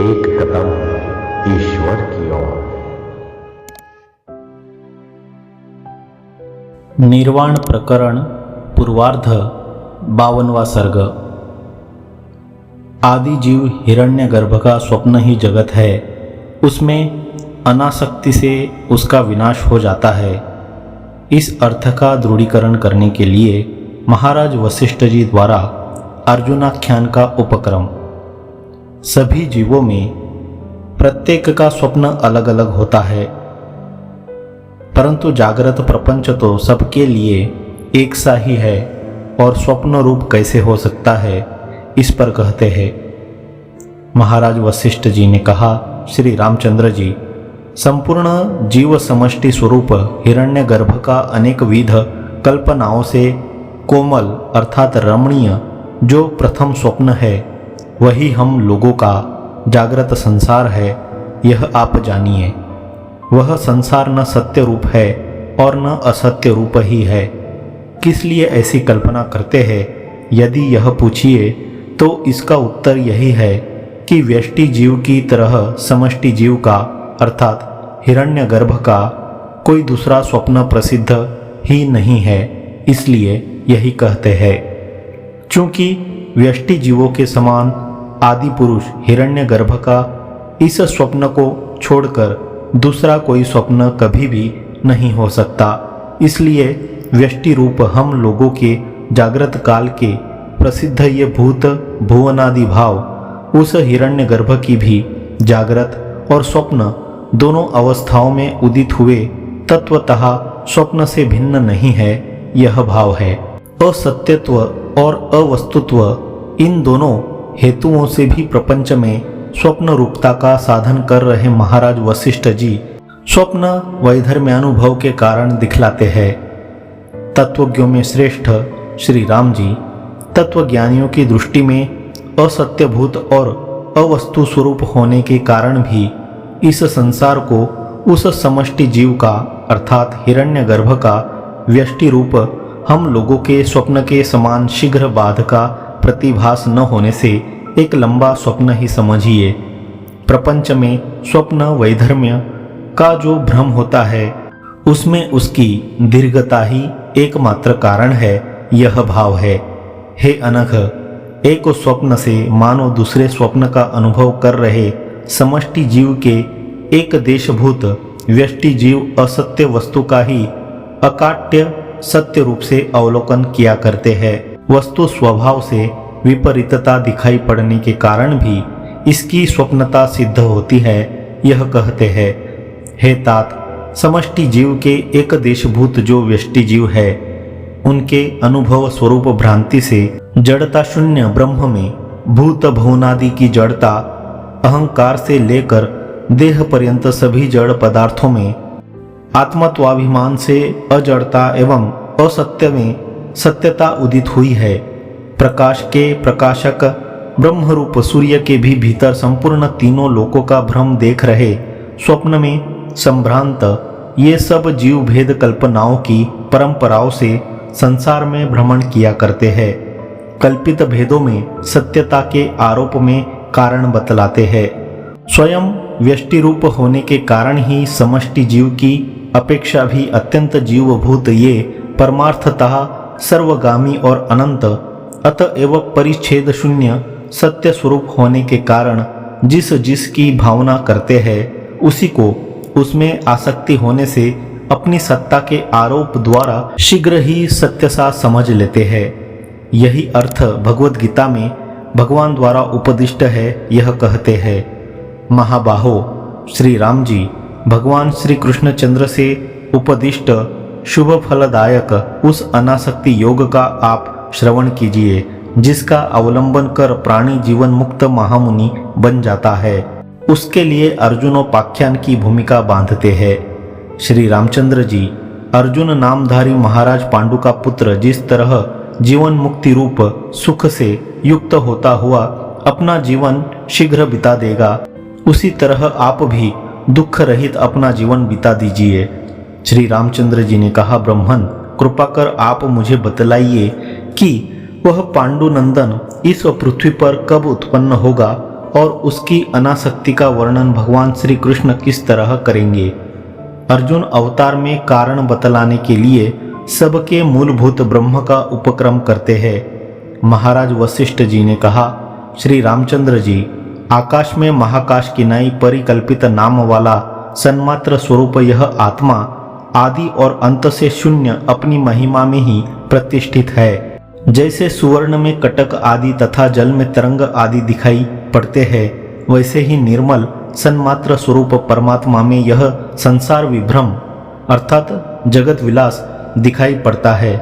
एक कदम ईश्वर की ओर। निर्वाण प्रकरण पूर्वार्ध 52वां सर्ग। आदि जीव हिरण्यगर्भ का स्वप्न ही जगत है, उसमें अनासक्ति से उसका विनाश हो जाता है। इस अर्थ का दृढ़ीकरण करने के लिए महाराज वशिष्ठ जी द्वारा अर्जुनाख्यान का उपक्रम। सभी जीवों में प्रत्येक का स्वप्न अलग अलग होता है, परंतु जागृत प्रपंच तो सबके लिए एक सा ही है, और स्वप्न रूप कैसे हो सकता है, इस पर कहते हैं। महाराज वशिष्ठ जी ने कहा, श्री रामचंद्र जी, संपूर्ण जीव समष्टि स्वरूप हिरण्यगर्भ का अनेक विध कल्पनाओं से कोमल अर्थात रमणीय जो प्रथम स्वप्न है, वही हम लोगों का जागृत संसार है, यह आप जानिए। वह संसार न सत्य रूप है और न असत्य रूप ही है। किस लिए ऐसी कल्पना करते हैं, यदि यह पूछिए तो इसका उत्तर यही है कि व्यष्टि जीव की तरह समष्टि जीव का अर्थात हिरण्यगर्भ का कोई दूसरा स्वप्न प्रसिद्ध ही नहीं है, इसलिए यही कहते हैं। चूंकि व्यष्टि जीवों के समान आदि पुरुष हिरण्यगर्भ का इस स्वप्न को छोड़कर दूसरा कोई स्वप्न कभी भी नहीं हो सकता, इसलिए व्यष्टि रूप हम लोगों के जागृत काल के प्रसिद्ध ये भूत भुवनादि भाव उस हिरण्यगर्भ की भी जागृत और स्वप्न दोनों अवस्थाओं में उदित हुए तत्वतः स्वप्न से भिन्न नहीं है, यह भाव है। असत्यत्व और अवस्तुत्व इन दोनों हेतुओं से भी प्रपंच में स्वप्न रूपता का साधन कर रहे महाराज वशिष्ठ जी स्वप्न वैधर्म्यानुभव के कारण दिखलाते हैं। तत्वज्ञों में श्रेष्ठ श्री राम जी तत्वज्ञानियों की दृष्टि में असत्यभूत और अवस्तु स्वरूप होने के कारण भी इस संसार को उस समष्टि जीव का अर्थात हिरण्यगर्भ का व्यष्टि रूप हम लोगों के स्वप्न के समान शीघ्र बाध का प्रतिभास न होने से एक लंबा स्वप्न ही समझिए। प्रपंच में स्वप्न वैधर्म्य का जो भ्रम होता है, उसमें उसकी दीर्घता ही एकमात्र कारण है, यह भाव है। हे अनघ, एक स्वप्न से मानो दूसरे स्वप्न का अनुभव कर रहे समष्टि जीव के एक देशभूत व्यष्टि जीव असत्य वस्तु का ही अकाट्य सत्य रूप से अवलोकन किया करते हैं। वस्तु स्वभाव से विपरीतता दिखाई पड़ने के कारण भी इसकी स्वप्नता सिद्ध होती है, यह कहते हैं। हे तात, समष्टि जीव के एक देशभूत जो व्यष्टि जीव है, उनके अनुभव स्वरूप भ्रांति से जड़ता शून्य ब्रह्म में भूत भुवनादि की जड़ता अहंकार से लेकर देह पर्यंत सभी जड़ पदार्थों में आत्मत्वाभिमान से अजड़ता एवं असत्य में सत्यता उदित हुई है। प्रकाश के प्रकाशक ब्रह्मरूप सूर्य के भी भीतर संपूर्ण तीनों लोकों का भ्रम देख रहे स्वप्न में संभ्रांत ये सब जीव भेद कल्पनाओं की परंपराओं से संसार में भ्रमण किया करते हैं। कल्पित भेदों में सत्यता के आरोप में कारण बतलाते हैं। स्वयं व्यष्टि रूप होने के कारण ही समष्टि जीव की अपेक्षा भी अत्यंत जीवभूत ये परमार्थतः सर्वगामी और अनंत अतएव परिच्छेद शून्य सत्य स्वरूप होने के कारण जिसकी भावना करते हैं, उसी को उसमें आसक्ति होने से अपनी सत्ता के आरोप द्वारा शीघ्र ही सत्य सा समझ लेते हैं। यही अर्थ भगवद गीता में भगवान द्वारा उपदिष्ट है, यह कहते हैं। महाबाहो, श्री राम जी भगवान श्री कृष्णचंद्र से उपदिष्ट शुभ फलदायक उस अनासक्ति योग का आप श्रवण कीजिए, जिसका अवलंबन कर प्राणी जीवन मुक्त महामुनि बन जाता है। उसके लिए अर्जुनोपाख्यान की भूमिका बांधते हैं। श्री रामचंद्र जी अर्जुन नामधारी महाराज पांडु का पुत्र जिस तरह जीवन मुक्ति रूप सुख से युक्त होता हुआ अपना जीवन शीघ्र बिता देगा, उसी तरह आप भी दुख रहित अपना जीवन बिता दीजिए। श्री रामचंद्र जी ने कहा, ब्रह्मन कृपा कर आप मुझे बतलाइए कि वह पांडुनंदन इस पृथ्वी पर कब उत्पन्न होगा और उसकी अनासक्ति का वर्णन भगवान श्री कृष्ण किस तरह करेंगे। अर्जुन अवतार में कारण बतलाने के लिए सबके मूलभूत ब्रह्म का उपक्रम करते हैं। महाराज वशिष्ठ जी ने कहा, श्री रामचंद्र जी, आकाश में महाकाश की नई परिकल्पित नाम वाला सन्मात्र स्वरूप यह आत्मा आदि और अंत से शून्य अपनी महिमा में ही प्रतिष्ठित है। जैसे सुवर्ण में कटक आदि तथा जल में तरंग आदि दिखाई पड़ते हैं, वैसे ही निर्मल सन्मात्र स्वरूप परमात्मा में यह संसार विभ्रम अर्थात जगत विलास दिखाई पड़ता है।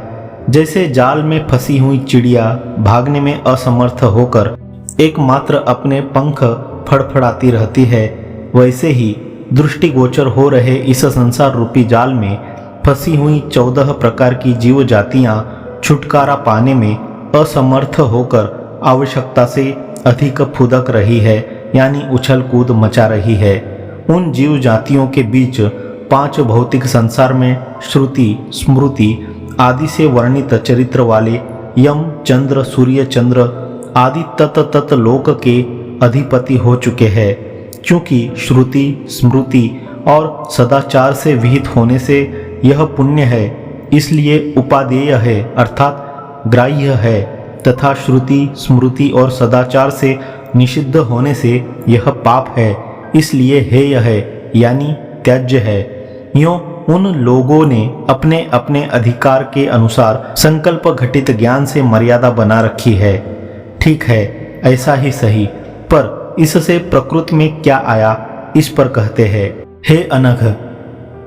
जैसे जाल में फंसी हुई चिड़िया भागने में असमर्थ होकर एकमात्र अपने पंख फड़फड़ाती रहती है, वैसे ही दृष्टिगोचर हो रहे इस संसार रूपी जाल में फंसी हुई 14 प्रकार की जीव जातियां छुटकारा पाने में असमर्थ होकर आवश्यकता से अधिक फुदक रही है, यानी उछल कूद मचा रही है। उन जीव जातियों के बीच 5 भौतिक संसार में श्रुति स्मृति आदि से वर्णित चरित्र वाले यम चंद्र सूर्य चंद्र आदि तत लोक के अधिपति हो चुके हैं। क्योंकि श्रुति स्मृति और सदाचार से विहित होने से यह पुण्य है, इसलिए उपादेय है अर्थात ग्राह्य है, तथा श्रुति स्मृति और सदाचार से निषिद्ध होने से यह पाप है, इसलिए हेय है यानी त्याज्य है। यूं उन लोगों ने अपने अपने अधिकार के अनुसार संकल्प घटित ज्ञान से मर्यादा बना रखी है। ठीक है, ऐसा ही सही, पर इससे प्रकृति में क्या आया, इस पर कहते हैं, हे अनघ,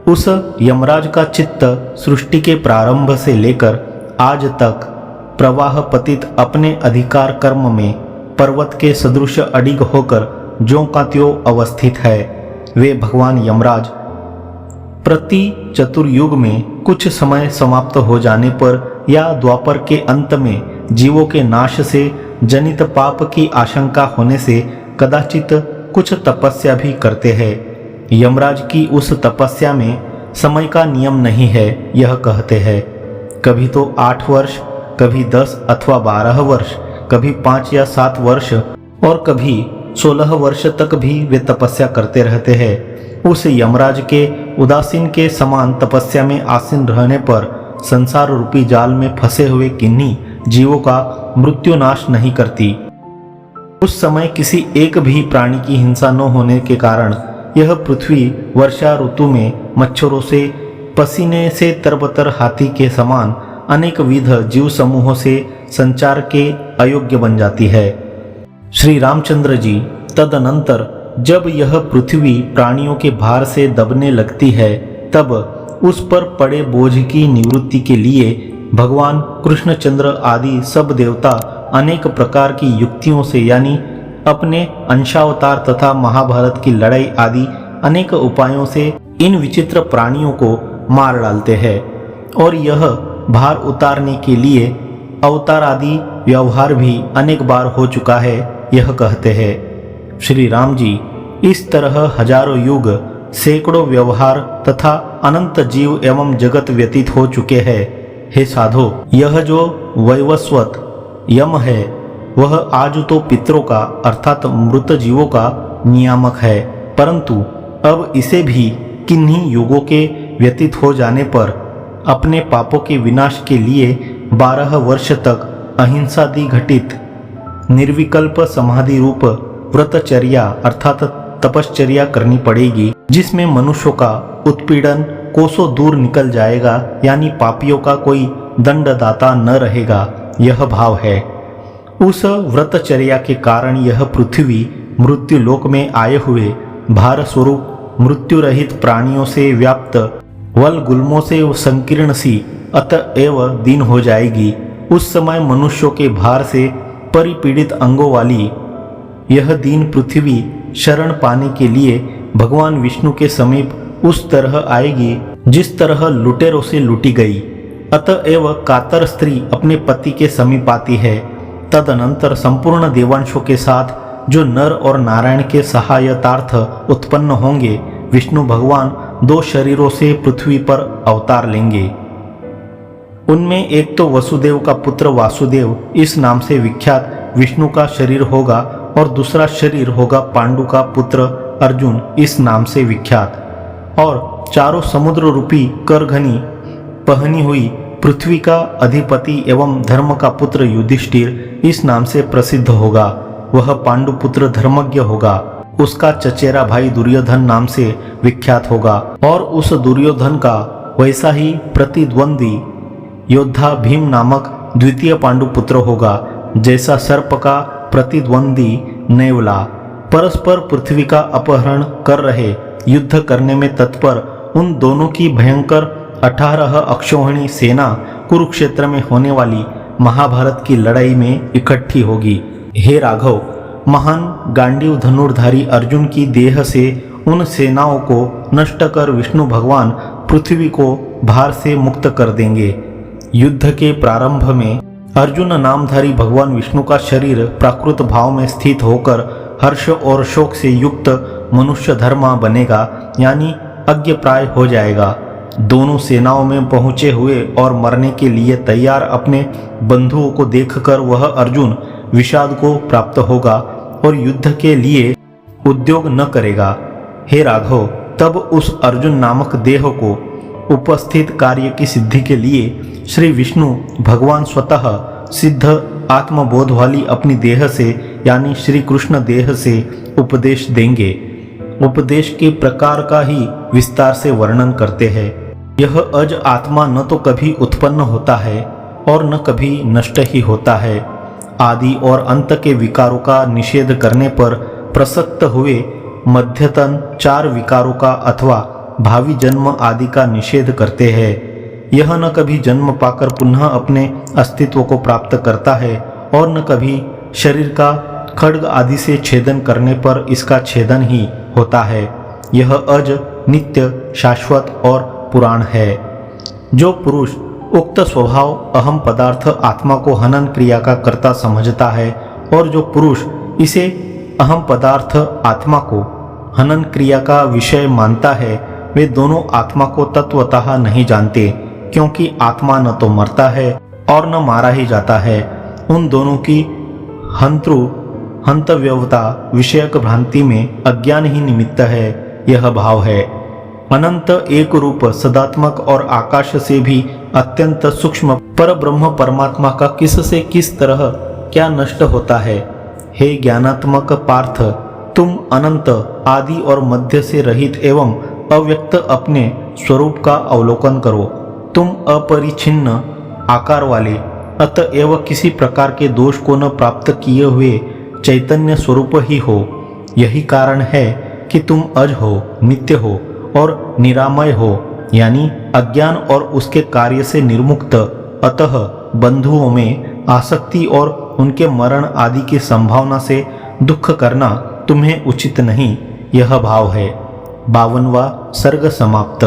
उस यमराज का चित्त सृष्टि के प्रारंभ से लेकर आज तक प्रवाह पतित अपने अधिकार कर्म में पर्वत के सदृश अडिग होकर ज्यों का त्यों अवस्थित है। वे भगवान यमराज प्रति चतुर्युग में कुछ समय समाप्त हो जाने पर या द्वापर के अंत में जीवों के नाश से जनित पाप की आशंका होने से कदाचित कुछ तपस्या भी करते हैं। यमराज की उस तपस्या में समय का नियम नहीं है, यह कहते हैं। कभी तो 8 वर्ष, कभी 10 अथवा 12 वर्ष, कभी 5 या 7 वर्ष और कभी 16 वर्ष तक भी वे तपस्या करते रहते हैं। उस यमराज के उदासीन के समान तपस्या में आसीन रहने पर संसार रूपी जाल में फंसे हुए किन्हीं जीवों का मृत्यु नाश नहीं करती। उस समय किसी एक भी प्राणी की हिंसा न होने के कारण यह पृथ्वी वर्षा ऋतु में मच्छरों से पसीने से तरबतर हाथी के समान अनेक विध जीव समूहों से संचार के अयोग्य बन जाती है। श्री रामचंद्र जी, तदनंतर जब यह पृथ्वी प्राणियों के भार से दबने लगती है, तब उस पर पड़े बोझ की निवृत्ति के लिए भगवान कृष्णचंद्र आदि सब देवता अनेक प्रकार की युक्तियों से यानी अपने अंशावतार तथा महाभारत की लड़ाई आदि अनेक उपायों से इन विचित्र प्राणियों को मार डालते हैं। और यह भार उतारने के लिए अवतार आदि व्यवहार भी अनेक बार हो चुका है, यह कहते हैं। श्री राम जी, इस तरह हजारों युग सैकड़ों व्यवहार तथा अनंत जीव एवं जगत व्यतीत हो चुके हैं। हे साधो, यह जो वैवस्वत यम है वह आज तो पितरों का अर्थात मृत जीवों का नियामक है, परंतु अब इसे भी किन्हीं युगों के व्यतीत हो जाने पर अपने पापों के विनाश के लिए 12 वर्ष तक अहिंसादि घटित निर्विकल्प समाधि रूप व्रतचर्या अर्थात तपश्चर्या करनी पड़ेगी, जिसमें मनुष्यों का उत्पीड़न कोसों दूर निकल जाएगा, यानी पापियों का कोई दंडदाता न रहेगा, यह भाव है। उस व्रतचर्या के कारण यह पृथ्वी मृत्यु लोक में आए हुए भार स्वरूप मृत्यु रहित प्राणियों से व्याप्त वल गुल्मों से संकीर्ण सी अतएव दीन हो जाएगी। उस समय मनुष्यों के भार से परिपीड़ित अंगों वाली यह दीन पृथ्वी शरण पाने के लिए भगवान विष्णु के समीप उस तरह आएगी जिस तरह लुटेरों से लूटी गई। अतएव कातर स्त्री अपने पति के समीप आती है। तदनंतर संपूर्ण देवांशों के साथ जो नर और नारायण के सहायतार्थ उत्पन्न होंगे, विष्णु भगवान 2 शरीरों से पृथ्वी पर अवतार लेंगे। उनमें एक तो वसुदेव का पुत्र वासुदेव इस नाम से विख्यात विष्णु का शरीर होगा और दूसरा शरीर होगा पांडु का पुत्र अर्जुन इस नाम से विख्यात, और चारों समुद्र रूपी करघनी पहनी हुई पृथ्वी का अधिपति एवं धर्म का पुत्र युधिष्ठिर इस नाम से प्रसिद्ध होगा। वह पांडु पुत्र धर्मज्ञ होगा। उसका चचेरा भाई दुर्योधन नाम से विख्यात होगा, और उस दुर्योधन का वैसा ही प्रतिद्वंदी योद्धा भीम नामक द्वितीय पांडु पुत्र होगा, जैसा सर्प का प्रतिद्वंदी नेवला। परस्पर पृथ्वी का अपहरण कर रहे, युद्ध करने में तत्पर उन दोनों की भयंकर 18 अक्षौहिणी सेना कुरुक्षेत्र में होने वाली महाभारत की लड़ाई में इकट्ठी होगी। हे राघव, महान गांडीव धनुर्धारी अर्जुन की देह से उन सेनाओं को नष्ट कर विष्णु भगवान पृथ्वी को भार से मुक्त कर देंगे। युद्ध के प्रारंभ में अर्जुन नामधारी भगवान विष्णु का शरीर प्राकृत भाव में स्थित होकर हर्ष और शोक से युक्त मनुष्य धर्मा बनेगा, यानी अज्ञप्राय हो जाएगा। दोनों सेनाओं में पहुंचे हुए और मरने के लिए तैयार अपने बंधुओं को देखकर वह अर्जुन विषाद को प्राप्त होगा और युद्ध के लिए उद्योग न करेगा। हे राघव, तब उस अर्जुन नामक देह को उपस्थित कार्य की सिद्धि के लिए श्री विष्णु भगवान स्वतः सिद्ध आत्मबोध वाली अपनी देह से यानी श्री कृष्ण देह से उपदेश देंगे। उपदेश के प्रकार का ही विस्तार से वर्णन करते हैं। यह अज आत्मा न तो कभी उत्पन्न होता है और न कभी नष्ट ही होता है। आदि और अंत के विकारों का निषेध करने पर प्रसक्त हुए मध्यतन 4 विकारों का अथवा भावी जन्म आदि का निषेध करते हैं। यह न कभी जन्म पाकर पुनः अपने अस्तित्व को प्राप्त करता है और न कभी शरीर का खड्ग आदि से छेदन करने पर इसका छेदन ही होता है। यह अज, नित्य, शाश्वत और पुराण है। जो पुरुष उक्त स्वभाव अहम पदार्थ आत्मा को हनन क्रिया का कर्ता समझता है और जो पुरुष इसे अहम पदार्थ आत्मा को हनन क्रिया का विषय मानता है, वे दोनों आत्मा को तत्वतः नहीं जानते, क्योंकि आत्मा न तो मरता है और न मारा ही जाता है। उन दोनों की हंतव्यवता विषयक भ्रांति में अज्ञान ही निमित्त है। यह भाव है। अनंत एक रूप सदात्मक और आकाश से भी अत्यंत सूक्ष्म पर ब्रह्म परमात्मा का किस से किस तरह क्या नष्ट होता है। हे ज्ञानात्मक पार्थ, तुम अनंत, आदि और मध्य से रहित एवं अव्यक्त अपने स्वरूप का अवलोकन करो। तुम अपरिछिन्न आकार वाले, अतएव किसी प्रकार के दोष को न प्राप्त किए हुए चैतन्य स्वरूप ही हो। यही कारण है कि तुम अज हो, नित्य हो और निरामय हो, यानी अज्ञान और उसके कार्य से निर्मुक्त। अतः बंधुओं में आसक्ति और उनके मरण आदि की संभावना से दुख करना तुम्हें उचित नहीं। यह भाव है। 52वां सर्ग समाप्त।